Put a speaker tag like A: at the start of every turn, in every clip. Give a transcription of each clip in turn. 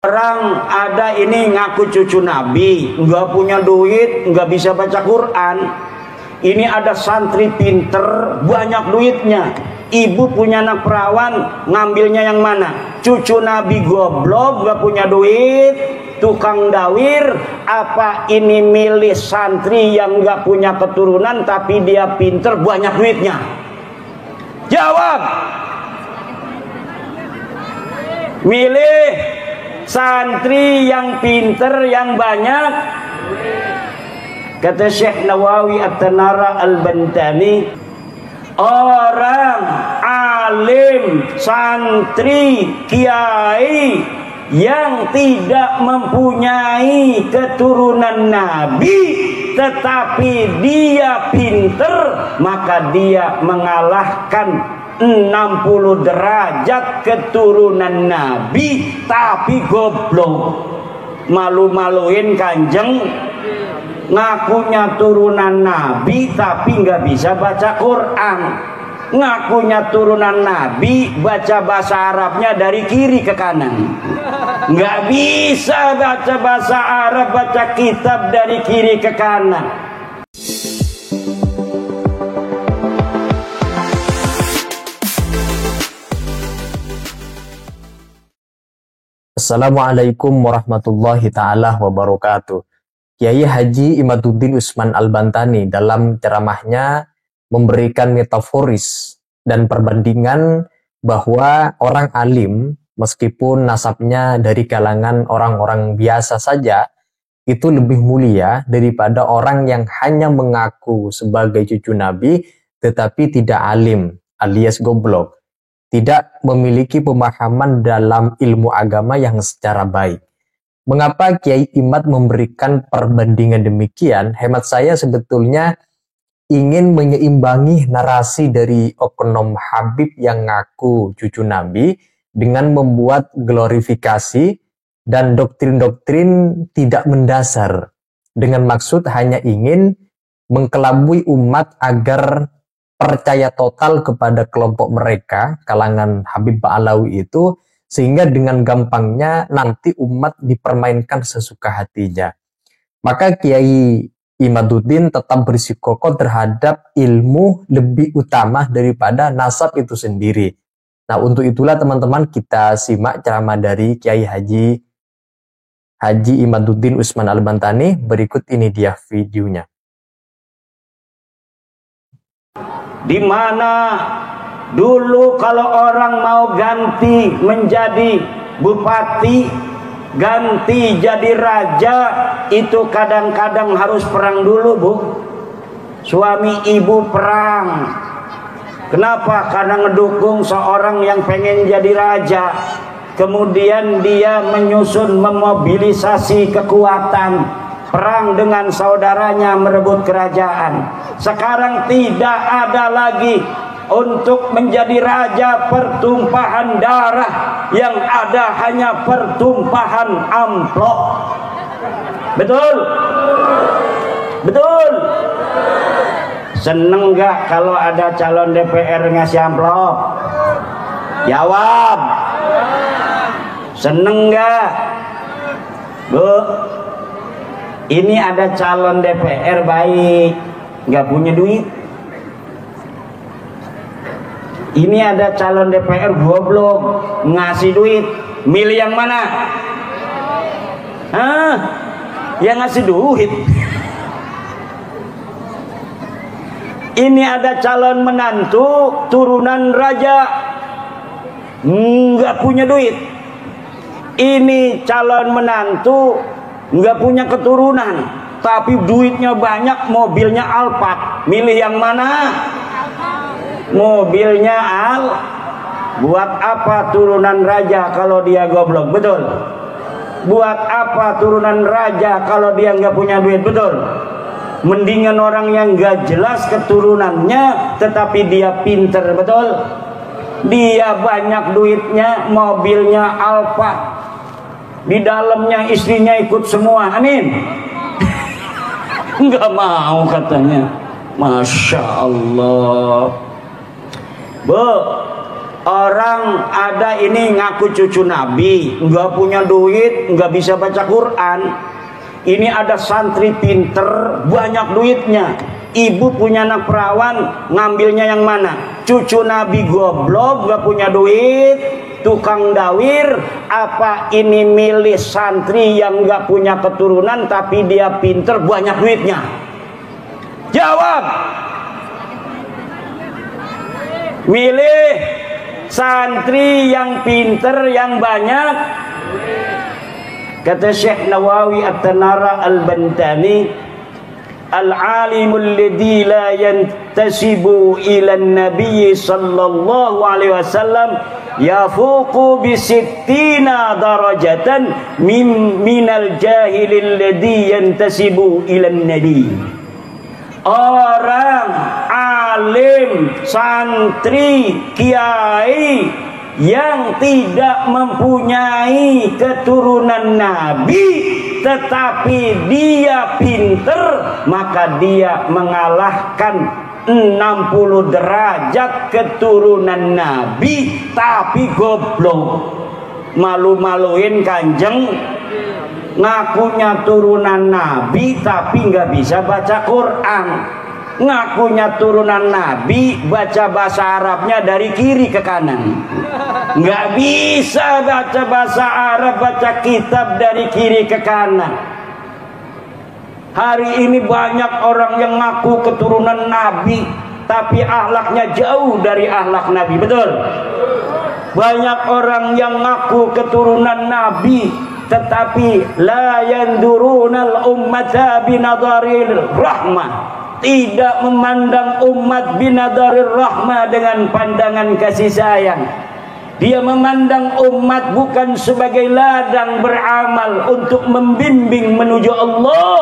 A: Orang ada ini ngaku cucu Nabi, nggak punya duit, nggak bisa baca Quran. Ini ada santri pinter, banyak duitnya. Ibu punya anak perawan, ngambilnya yang mana? Cucu Nabi goblok, nggak punya duit, tukang dawir. Apa ini milih santri yang nggak punya keturunan tapi dia pinter, banyak duitnya? Jawab. Milih santri yang pinter, yang banyak. Kata Syekh Nawawi At-Tanara Al-Bantani, orang alim, santri, kiai yang tidak mempunyai keturunan Nabi tetapi dia pinter, maka dia mengalahkan 60 derajat keturunan Nabi tapi goblok. Malu-maluin Kanjeng, ngakunya turunan Nabi tapi nggak bisa baca Quran. Ngakunya turunan Nabi, baca bahasa Arabnya dari kiri ke kanan. Nggak bisa baca bahasa Arab, baca kitab dari kiri ke kanan.
B: Assalamualaikum warahmatullahi ta'ala wabarakatuh. Kiai Haji Imaduddin Usman Al-Bantani dalam ceramahnya memberikan metaforis dan perbandingan bahwa orang alim meskipun nasabnya dari kalangan orang-orang biasa saja itu lebih mulia daripada orang yang hanya mengaku sebagai cucu Nabi tetapi tidak alim alias goblok, tidak memiliki pemahaman dalam ilmu agama yang secara baik. Mengapa Kiai Imad memberikan perbandingan demikian? Hemat saya sebetulnya ingin menyeimbangi narasi dari oknum Habib yang ngaku cucu Nabi dengan membuat glorifikasi dan doktrin-doktrin tidak mendasar dengan maksud hanya ingin mengkelabui umat agar percaya total kepada kelompok mereka, kalangan Habib Ba'alawi itu, sehingga dengan gampangnya nanti umat dipermainkan sesuka hatinya. Maka Kiai Imaduddin tetap bersikokoh terhadap ilmu lebih utama daripada nasab itu sendiri. Nah, untuk itulah teman-teman kita simak ceramah dari Kiai Haji Imaduddin Usman Al-Bantani. Berikut ini dia videonya.
A: Di mana dulu kalau orang mau ganti menjadi bupati, ganti jadi raja, itu kadang-kadang harus perang dulu, Bu. Suami ibu perang. Kenapa? Karena ngedukung seorang yang pengen jadi raja. Kemudian dia menyusun, memobilisasi kekuatan, perang dengan saudaranya merebut kerajaan. Sekarang tidak ada lagi untuk menjadi raja pertumpahan darah, yang ada hanya pertumpahan amplop. Betul? Betul? Seneng gak kalau ada calon DPR ngasih amplop? Jawab. Seneng gak? Bu, ini ada calon DPR baik, nggak punya duit. Ini ada calon DPR goblok, ngasih duit. Milih yang mana? Hah? Yang ngasih duit. Ini ada calon menantu turunan raja, nggak punya duit. Ini calon menantu nggak punya keturunan tapi duitnya banyak, mobilnya Alphard. Milih yang mana? Mobilnya Buat apa turunan raja kalau dia goblok? Betul? Buat apa turunan raja kalau dia nggak punya duit? Betul? Mendingan orang yang nggak jelas keturunannya tetapi dia pinter. Betul? Dia banyak duitnya, mobilnya Alphard, di dalamnya istrinya ikut semua. Amin. Nggak mau katanya. Masya Allah. Bu, Orang ada ini ngaku cucu Nabi, nggak punya duit, nggak bisa baca Quran. Ini ada santri pinter, banyak duitnya. Ibu punya anak perawan, ngambilnya yang mana? Cucu Nabi goblok, nggak punya duit, tukang dawir. Apa ini milih santri yang nggak punya keturunan tapi dia pinter, banyak duitnya? Jawab. Milih santri yang pinter, yang banyak. Kata Syekh Nawawi At-Tanara Al-Bantani, al-alimul ladzi la yantasibu ila an-nabiy sallallahu alaihi wasallam yafuqu bi sittina darajatan minal jahilil ladzi yantasibu ila an-nabi. Orang alim, santri, kiai yang tidak mempunyai keturunan Nabi tetapi dia pinter, maka dia mengalahkan 60 derajat keturunan Nabi tapi goblok. Malu-maluin Kanjeng, ngakunya turunan Nabi tapi nggak bisa baca Quran. Ngakunya turunan Nabi, baca bahasa Arabnya dari kiri ke kanan. Nggak bisa baca bahasa Arab, baca kitab dari kiri ke kanan. Hari ini banyak orang yang ngaku keturunan Nabi tapi akhlaknya jauh dari akhlak Nabi. Betul? Banyak orang yang ngaku keturunan Nabi tetapi la yandurunal ummata binadaril rahmah, tidak memandang umat binadarir rahmah dengan pandangan kasih sayang. Dia memandang umat bukan sebagai ladang beramal untuk membimbing menuju Allah,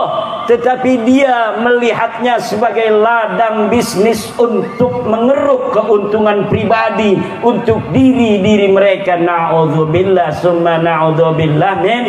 A: tetapi dia melihatnya sebagai ladang bisnis untuk mengeruk keuntungan pribadi untuk diri mereka. Na'udzubillah summa na'udzubillah min.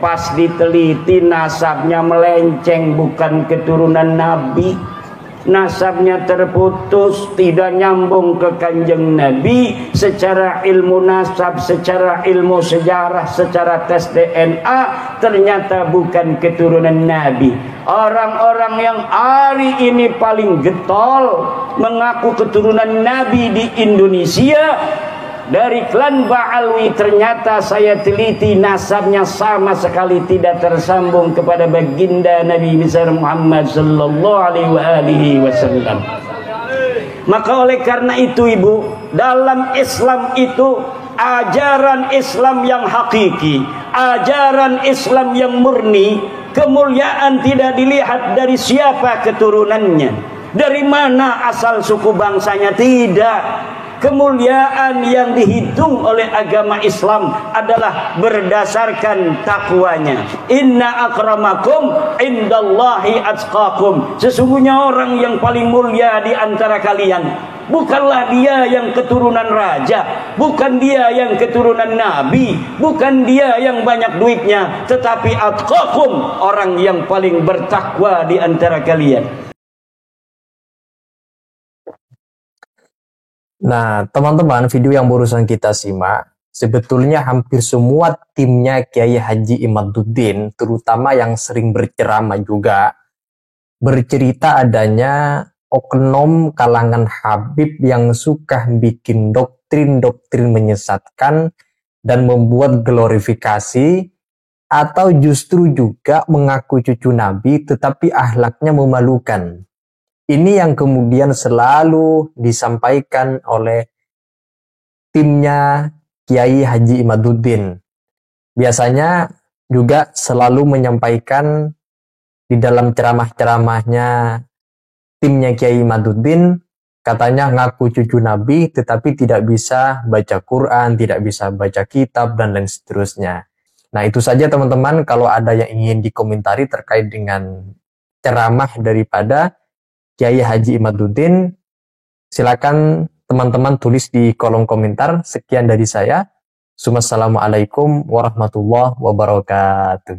A: Pas diteliti nasabnya melenceng, bukan keturunan Nabi. Nasabnya terputus, tidak nyambung ke Kanjeng Nabi secara ilmu nasab, secara ilmu sejarah, secara tes DNA, ternyata bukan keturunan Nabi. Orang-orang yang hari ini paling getol mengaku keturunan Nabi di Indonesia dari klan Ba'alwi, ternyata saya teliti nasabnya sama sekali tidak tersambung kepada baginda Nabi besar Muhammad sallallahu alaihi wasallam. Maka oleh karena itu ibu, dalam Islam itu ajaran Islam yang hakiki, ajaran Islam yang murni, kemuliaan tidak dilihat dari siapa keturunannya, dari mana asal suku bangsanya, tidak. Kemuliaan yang dihitung oleh agama Islam adalah berdasarkan takwanya. Inna akramakum indallahi atqakum. Sesungguhnya orang yang paling mulia di antara kalian bukanlah dia yang keturunan raja, bukan dia yang keturunan nabi, bukan dia yang banyak duitnya, tetapi atqakum, orang yang paling bertakwa di antara kalian.
B: Nah, teman-teman, video yang barusan kita simak, sebetulnya hampir semua timnya Kiai Haji Imaduddin, terutama yang sering berceramah juga, bercerita adanya oknum kalangan Habib yang suka bikin doktrin-doktrin menyesatkan dan membuat glorifikasi, atau justru juga mengaku cucu Nabi tetapi akhlaknya memalukan. Ini yang kemudian selalu disampaikan oleh timnya Kiai Haji Imaduddin. Biasanya juga selalu menyampaikan di dalam ceramah-ceramahnya timnya Kiai Imaduddin, katanya ngaku cucu Nabi tetapi tidak bisa baca Quran, tidak bisa baca kitab, dan lain seterusnya. Nah, itu saja teman-teman. Kalau ada yang ingin dikomentari terkait dengan ceramah daripada Kiai Haji Imaduddin, silakan teman-teman tulis di kolom komentar. Sekian dari saya. Wassalamualaikum warahmatullahi wabarakatuh.